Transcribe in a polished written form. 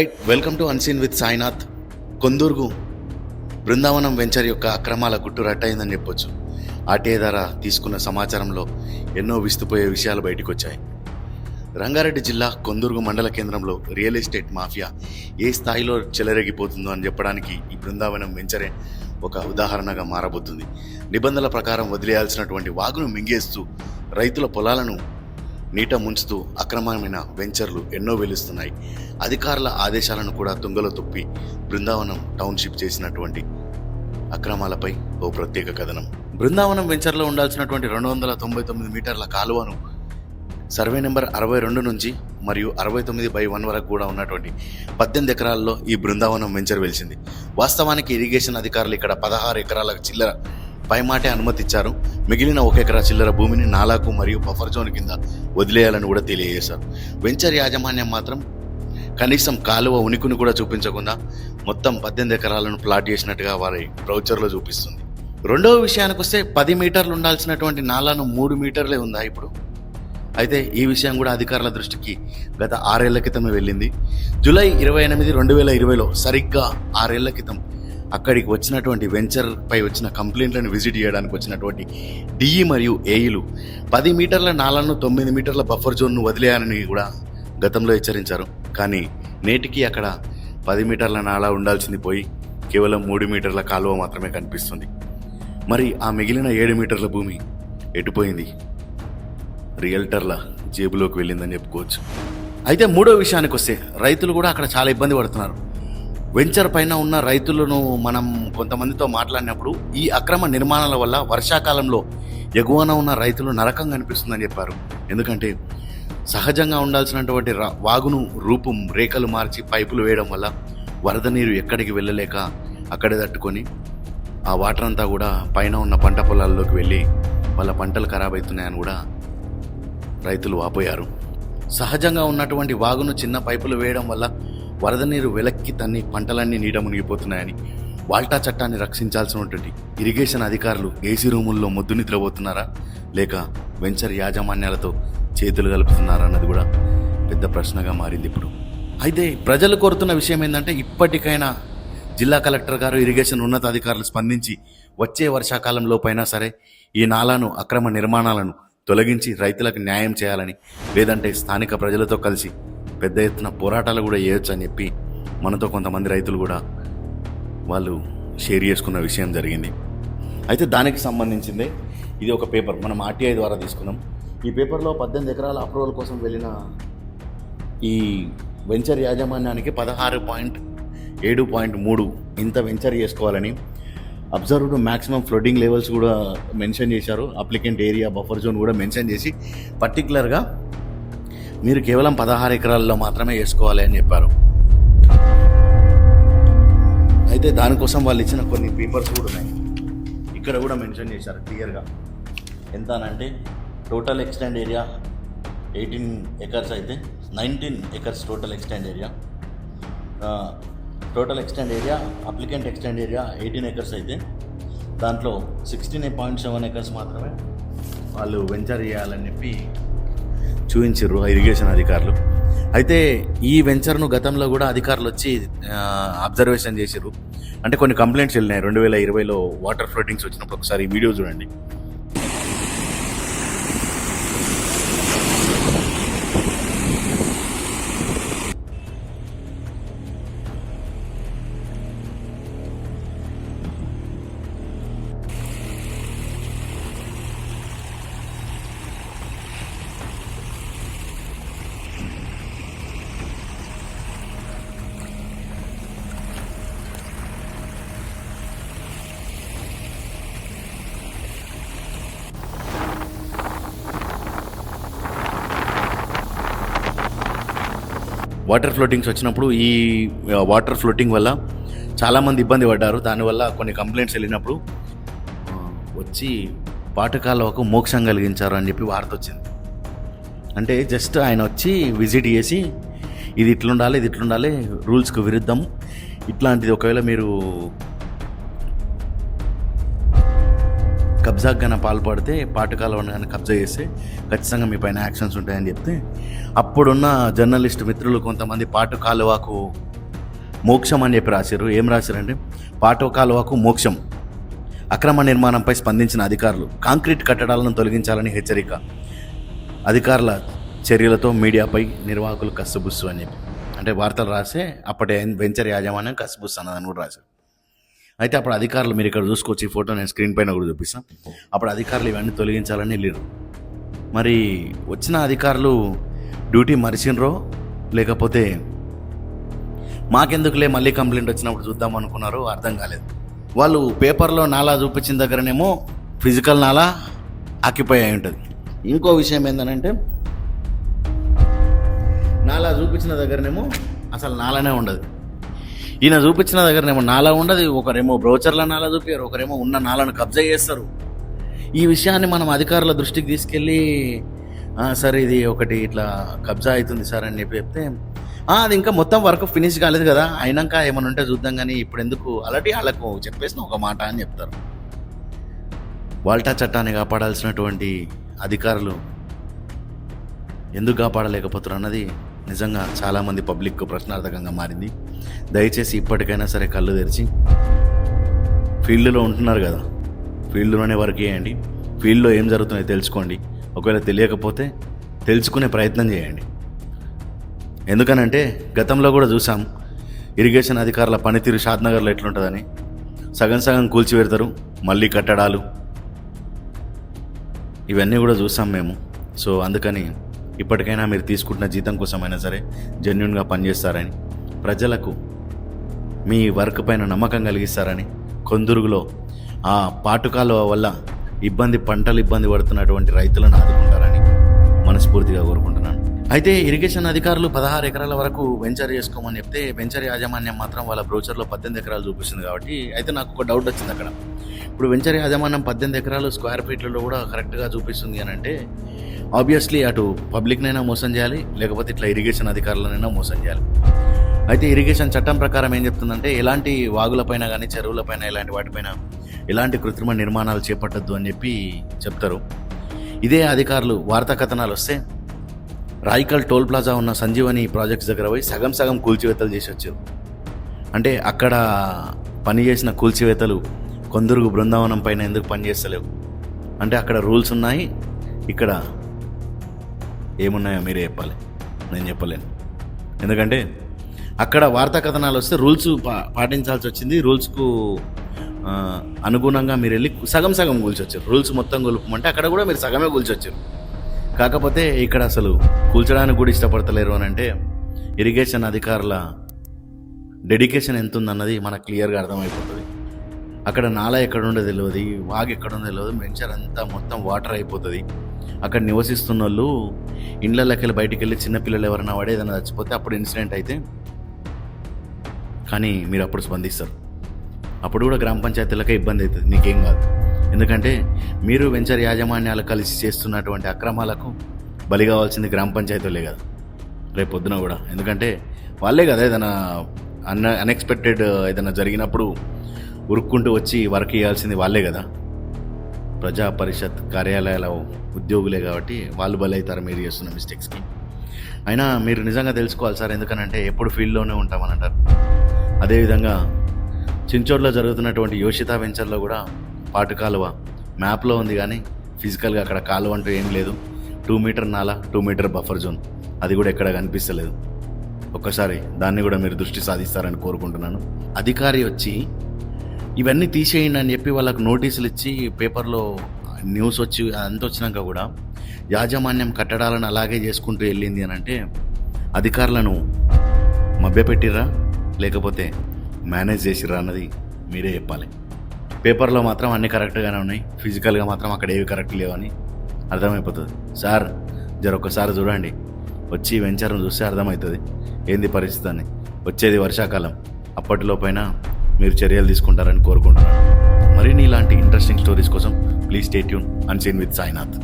Right, welcome to unseen with Sainath. Kondurugu Brindavanam venture యొక్క అక్రమాల గుట్టు రట్టయిందని చెప్పొచ్చు. ఆర్టీఐ ద్వారా తీసుకున్న సమాచారంలో ఎన్నో విస్తుపోయే విషయాలు బయటకు వచ్చాయి. రంగారెడ్డి జిల్లా కొందూరుగు మండల కేంద్రంలో రియల్ ఎస్టేట్ మాఫియా ఏ స్థాయిలో చెలరేగిపోతుందో అని చెప్పడానికి ఈ బృందావనం వెంచరే ఒక ఉదాహరణగా మారబోతుంది. నిబంధనల ప్రకారం వదిలేయాల్సినటువంటి వాగును మింగేస్తూ రైతుల పొలాలను నీట ముంచుతూ అక్రమమైన వెంచర్లు ఎన్నో వెలుస్తున్నాయి. అధికారుల ఆదేశాలను కూడా తుంగలో తొప్పి బృందావనం టౌన్షిప్ చేసినటువంటి అక్రమాలపై ఓ ప్రత్యేక కథనం. బృందావనం వెంచర్లో ఉండాల్సినటువంటి 299 మీటర్ల కాలువను సర్వే నెంబర్ 62 నుంచి మరియు 69/1 వరకు కూడా ఉన్నటువంటి 18 ఎకరాల్లో ఈ బృందావనం వెంచర్ వెలిసింది. వాస్తవానికి ఇరిగేషన్ అధికారులు ఇక్కడ 16 ఎకరాల చిల్లర పైమాటే అనుమతి ఇచ్చారు. మిగిలిన 1 ఎకరా చిల్లర భూమిని నాలాకు మరియు బఫర్ జోన్ కింద వదిలేయాలని కూడా తెలియజేశారు. వెంచర్ యాజమాన్యం మాత్రం కనీసం కాలువ ఉనికిని కూడా చూపించకుండా మొత్తం 18 ఎకరాలను ప్లాట్ చేసినట్టుగా వారి బ్రౌచర్లో చూపిస్తుంది. రెండవ విషయానికి వస్తే 10 మీటర్లు ఉండాల్సినటువంటి నాలాను 3 మీటర్లే ఉందా ఇప్పుడు? అయితే ఈ విషయం కూడా అధికారుల దృష్టికి గత 6 ఏళ్ల క్రితమే వెళ్ళింది. జూలై 28, 2020లో సరిగ్గా 6 ఏళ్ల క్రితం అక్కడికి వచ్చినటువంటి వెంచర్ పై వచ్చిన కంప్లైంట్లను విజిట్ చేయడానికి వచ్చినటువంటి డిఈ మరియు ఏఈలు 10 మీటర్ల నాలను 9 మీటర్ల బఫర్ జోన్ను వదిలేయాలని కూడా గతంలో హెచ్చరించారు. కానీ నేటికి అక్కడ 10 మీటర్ల నాలా ఉండాల్సింది పోయి కేవలం 3 మీటర్ల కాలువ మాత్రమే కనిపిస్తుంది. మరి ఆ మిగిలిన 7 మీటర్ల భూమి ఎటుపోయింది? రియల్టర్ల జేబులోకి వెళ్ళిందని చెప్పుకోవచ్చు. అయితే మూడో విషయానికి వస్తే రైతులు కూడా అక్కడ చాలా ఇబ్బంది పడుతున్నారు. వెంచర్ పైన ఉన్న రైతులను మనం కొంతమందితో మాట్లాడినప్పుడు ఈ అక్రమ నిర్మాణాల వల్ల వర్షాకాలంలో ఎగువన ఉన్న రైతులు నరకం కనిపిస్తుందని చెప్పారు. ఎందుకంటే సహజంగా ఉండాల్సినటువంటి వాగును రూపం రేఖలు మార్చి పైపులు వేయడం వల్ల వరద నీరు ఎక్కడికి వెళ్ళలేక అక్కడే తట్టుకొని ఆ వాటర్ అంతా కూడా పైన ఉన్న పంట పొలాల్లోకి వెళ్ళి వాళ్ళ పంటలు ఖరాబ్ అవుతున్నాయని కూడా రైతులు వాపోయారు. సహజంగా ఉన్నటువంటి వాగును చిన్న పైపులు వేయడం వల్ల వరద నీరు వెలక్కి తన్ని పంటలన్నీ నీట మునిగిపోతున్నాయని వాల్టా చట్టాన్ని రక్షించాల్సినటువంటి ఇరిగేషన్ అధికారులు ఏసీ రూముల్లో ముద్దు నిద్రపోతున్నారా లేక వెంచర్ యాజమాన్యాలతో చేతులు కలుపుతున్నారా అన్నది కూడా పెద్ద ప్రశ్నగా మారింది ఇప్పుడు. అయితే ప్రజలు కోరుతున్న విషయం ఏంటంటే ఇప్పటికైనా జిల్లా కలెక్టర్ గారు ఇరిగేషన్ ఉన్నతాధికారులు స్పందించి వచ్చే వర్షాకాలంలో పైనా సరే ఈ నాలాను అక్రమ నిర్మాణాలను తొలగించి రైతులకు న్యాయం చేయాలని, లేదంటే స్థానిక ప్రజలతో కలిసి పెద్ద ఎత్తున పోరాటాలు కూడా చేయొచ్చు అని చెప్పి మనతో కొంతమంది రైతులు కూడా వాళ్ళు షేర్ చేసుకున్న విషయం జరిగింది. అయితే దానికి సంబంధించిందే ఇది ఒక పేపర్ మనం ఆర్టీఐ ద్వారా తీసుకున్నాం. ఈ పేపర్లో 18 ఎకరాల అప్రూవల్ కోసం వెళ్ళిన ఈ వెంచర్ యాజమాన్యానికి 16.7.3 ఇంత వెంచర్ చేసుకోవాలని అబ్జర్వ్డ్ మ్యాక్సిమం ఫ్లోటింగ్ లెవెల్స్ కూడా మెన్షన్ చేశారు. అప్లికెంట్ ఏరియా బఫర్ జోన్ కూడా మెన్షన్ చేసి పర్టికులర్గా మీరు కేవలం 16 ఎకరాల్లో మాత్రమే వేసుకోవాలి అని చెప్పారు. అయితే దానికోసం వాళ్ళు ఇచ్చిన కొన్ని పేపర్స్ కూడా ఉన్నాయి. ఇక్కడ కూడా మెన్షన్ చేశారు క్లియర్గా. ఎంత అంటే టోటల్ ఎక్స్టెండ్ ఏరియా 18 ఎకర్స్ అయితే 19 acres total extend area. Total extend area applicant extend area 18 acres అయితే దాంట్లో 16.7 ఎకర్స్ మాత్రమే వాళ్ళు వెంచర్ చేయాలని చెప్పి చూపించారు ఇరిగేషన్ అధికారులు. అయితే ఈ వెంచర్ను గతంలో కూడా అధికారులు వచ్చి అబ్జర్వేషన్ చేశారు. అంటే కొన్ని కంప్లైంట్స్ వెళ్ళినాయి 2020లో వాటర్ ఫ్లోటింగ్స్ వచ్చినప్పుడు. ఒకసారి ఈ వీడియో చూడండి. వాటర్ ఫ్లోటింగ్స్ వచ్చినప్పుడు ఈ వాటర్ ఫ్లోటింగ్ వల్ల చాలామంది ఇబ్బంది పడ్డారు. దానివల్ల కొన్ని కంప్లైంట్స్ వెళ్ళినప్పుడు వచ్చి పాఠకాలకు మోక్షం కలిగించారు అని చెప్పి వార్త వచ్చింది. అంటే జస్ట్ ఆయన వచ్చి విజిట్ చేసి ఇది ఇట్లుండాలి రూల్స్కు విరుద్ధం, ఇట్లాంటిది ఒకవేళ మీరు కబ్జాకు కానీ పాల్పడితే పాఠకాలను కానీ కబ్జా చేస్తే ఖచ్చితంగా మీ పైన యాక్షన్స్ ఉంటాయని చెప్తే అప్పుడున్న జర్నలిస్ట్ మిత్రులు కొంతమంది పాటు కాలువకు మోక్షం అని చెప్పి రాశారు. ఏం రాశారంటే పాటు కాలువకు మోక్షం. అక్రమ నిర్మాణంపై స్పందించిన అధికారులు కాంక్రీట్ కట్టడాలను తొలగించాలని హెచ్చరిక. అధికారుల చర్యలతో మీడియాపై నిర్వాహకులు కస్సుబుస్సు అని చెప్పి అంటే వార్తలు రాసే అప్పటి వెంచర్ యాజమాన్యం కస్సుబుస్సు అన్నదని కూడా రాశారు. అయితే అప్పుడు అధికారులు, మీరు ఇక్కడ చూసుకోవచ్చు, ఈ ఫోటో నేను స్క్రీన్ పైన కూడా చూపిస్తాను. అప్పుడు అధికారులు ఇవన్నీ తొలగించాలని వెళ్ళారు. మరి వచ్చిన అధికారులు డ్యూటీ మరిచినరో లేకపోతే మాకెందుకులే మళ్ళీ కంప్లైంట్ వచ్చినప్పుడు చూద్దాం అనుకున్నారో అర్థం కాలేదు. వాళ్ళు పేపర్లో నాలా చూపించిన దగ్గరనేమో ఫిజికల్ నాలా ఆక్యుపై అయి ఉంటుంది. ఇంకో విషయం ఏంటంటే నాలా చూపించిన దగ్గరనేమో అసలు నాలానే ఉండదు. ఈయన చూపించిన దగ్గరనేమో నాలా ఉండదు. ఒకరేమో బ్రోచర్ల నాలా చూపారు, ఒకరేమో ఉన్న నాలను కబ్జా చేస్తారు. ఈ విషయాన్ని మనం అధికారుల దృష్టికి తీసుకెళ్ళి సార్ ఇది ఒకటి ఇట్లా కబ్జా అవుతుంది సార్ అని చెప్తే అది ఇంకా మొత్తం వర్క్ ఫినిష్ కాలేదు కదా, అయినాక ఏమైనా ఉంటే చూద్దాం కానీ ఇప్పుడు ఎందుకు అలాంటి వాళ్ళకు చెప్పేసిన ఒక మాట అని చెప్తారు. వాల్టా చట్టాన్ని కాపాడాల్సినటువంటి అధికారులు ఎందుకు కాపాడలేకపోతారు అన్నది నిజంగా చాలామంది పబ్లిక్ ప్రశ్నార్థకంగా మారింది. దయచేసి ఇప్పటికైనా సరే కళ్ళు తెరిచి ఫీల్డ్లో ఉంటున్నారు కదా, ఫీల్డ్లోనే వర్క్ చేయండి, ఫీల్డ్లో ఏం జరుగుతుందో తెలుసుకోండి. ఒకవేళ తెలియకపోతే తెలుసుకునే ప్రయత్నం చేయండి. ఎందుకనంటే గతంలో కూడా చూసాం ఇరిగేషన్ అధికారుల పనితీరు షాద్నగర్లో ఎట్లుంటుందని. సగం సగం కూల్చిపెడతారు, మళ్ళీ కట్టడాలు, ఇవన్నీ కూడా చూసాం మేము. సో అందుకని ఇప్పటికైనా మీరు తీసుకుంటున్న జీతం కోసమైనా సరే జెన్యూన్గా పనిచేస్తారని, ప్రజలకు మీ వర్క్ పైన నమ్మకం కలిగిస్తారని, కొందురుగులో ఆ పాటుకాల వల్ల పంటలు ఇబ్బంది పడుతున్నటువంటి రైతులను ఆదుకుంటారని మనస్ఫూర్తిగా కోరుకుంటున్నాను. అయితే ఇరిగేషన్ అధికారులు 16 ఎకరాల వరకు వెంచర్ చేసుకోమని చెప్తే వెంచర్ యాజమాన్యం మాత్రం వాళ్ళ బ్రోచర్లో 18 ఎకరాలు చూపిస్తుంది. కాబట్టి అయితే నాకు ఒక డౌట్ వచ్చింది అక్కడ. ఇప్పుడు వెంచర్ యాజమాన్యం 18 ఎకరాలు స్క్వేర్ ఫీట్లలో కూడా కరెక్ట్గా చూపిస్తుంది అని అంటే ఆబ్వియస్లీ అటు పబ్లిక్నైనా మోసం చేయాలి, లేకపోతే ఇట్లా ఇరిగేషన్ అధికారులనైనా మోసం చేయాలి. అయితే ఇరిగేషన్ చట్టం ప్రకారం ఏం చెప్తుందంటే ఎలాంటి వాగులపైన కానీ చెరువులపైన ఇలాంటి వాటిపైన ఎలాంటి కృత్రిమ నిర్మాణాలు చేపట్టద్దు అని చెప్పి చెప్తారు. ఇదే అధికారులు వార్తా కథనాలు వస్తే రాయికల్ టోల్ ప్లాజా ఉన్న సంజీవని ప్రాజెక్ట్స్ దగ్గర పోయి సగం సగం కూల్చివేతలు చేసి వచ్చారు. అంటే అక్కడ పనిచేసిన కూల్చివేతలు కొందరుగు బృందావనం పైన ఎందుకు పనిచేస్తలేవు అంటే అక్కడ రూల్స్ ఉన్నాయి, ఇక్కడ ఏమున్నాయో మీరే చెప్పాలి, నేను చెప్పలేను. ఎందుకంటే అక్కడ వార్తా కథనాలు వస్తే రూల్స్ పాటించాల్సి వచ్చింది, రూల్స్కు అనుగుణంగా మీరు వెళ్ళి సగం సగం కూల్చొచ్చారు. రూల్స్ మొత్తం కూల్పమంటే అక్కడ కూడా మీరు సగమే కూల్చొచ్చారు. కాకపోతే ఇక్కడ అసలు కూల్చడానికి కూడా ఇష్టపడతలేరు అని అంటే ఇరిగేషన్ అధికారుల డెడికేషన్ ఎంత ఉందన్నది మనకు క్లియర్గా అర్థమైపోతుంది. అక్కడ నాలా ఎక్కడుండో తెలియదు, వాగు ఎక్కడుందో తెలియదు, వెంచర్ అంతా మొత్తం వాటర్ అయిపోతుంది. అక్కడ నివసిస్తున్న వాళ్ళు ఇండ్లకి వెళ్ళి బయటికి వెళ్ళి చిన్నపిల్లలు ఎవరైనా వాడే ఏదైనా చచ్చిపోతే అప్పుడు ఇన్సిడెంట్ అయితే కానీ మీరు అప్పుడు స్పందిస్తారు. అప్పుడు కూడా గ్రామ పంచాయతీలకే ఇబ్బంది అవుతుంది, మీకేం కాదు. ఎందుకంటే మీరు వెంచర్ యాజమాన్యాలు కలిసి చేస్తున్నటువంటి అక్రమాలకు బలి కావాల్సింది గ్రామ పంచాయతీలే కదా రేపు పొద్దున కూడా. ఎందుకంటే వాళ్ళే కదా ఏదైనా అన్ఎక్స్పెక్టెడ్ ఏదైనా జరిగినప్పుడు ఉరుక్కుంటూ వచ్చి వర్క్ చేయాల్సింది వాళ్ళే కదా, ప్రజా పరిషత్ కార్యాలయాల ఉద్యోగులే. కాబట్టి వాళ్ళు బలి అవుతారు మీరు చేస్తున్న మిస్టేక్స్కి. అయినా మీరు నిజంగా తెలుసుకోవాలి సార్, ఎందుకనంటే ఎప్పుడు ఫీల్డ్లోనే ఉంటామని అంటారు. అదేవిధంగా చించోడ్లో జరుగుతున్నటువంటి యోషిత వెంచర్లో కూడా పాటు కాలువ మ్యాప్లో ఉంది కానీ ఫిజికల్గా అక్కడ కాలువ అంటూ ఏం లేదు. 2 మీటర్ నాలా, 2 మీటర్ బఫర్ జోన్, అది కూడా ఎక్కడ కనిపిస్తలేదు. ఒక్కసారి దాన్ని కూడా మీరు దృష్టి సాధిస్తారని కోరుకుంటున్నాను. అధికారి వచ్చి ఇవన్నీ తీసేయండి అని చెప్పి వాళ్ళకు నోటీసులు ఇచ్చి పేపర్లో న్యూస్ వచ్చి అంత వచ్చినాక కూడా యాజమాన్యం కట్టడాలను అలాగే చేసుకుంటూ వెళ్ళింది అని అంటే అధికారులను మభ్యపెట్టిర్రా లేకపోతే మేనేజ్ చేసిర్రా అన్నది మీరే చెప్పాలి. పేపర్లో మాత్రం అన్నీ కరెక్ట్గానే ఉన్నాయి, ఫిజికల్గా మాత్రం అక్కడ ఏవి కరెక్ట్ లేవని అర్థమైపోతుంది. సార్ ఒక్కసారి చూడండి, వచ్చి వెంచర్ను చూస్తే అర్థమవుతుంది ఏంది పరిస్థితి అని. వచ్చేది వర్షాకాలం, అప్పటిలోపైన మీరు చర్యలు తీసుకుంటారని కోరుకుంటున్నాను. మరిన్ని ఇలాంటి ఇంట్రెస్టింగ్ స్టోరీస్ కోసం please stay tune and seen with Sainath.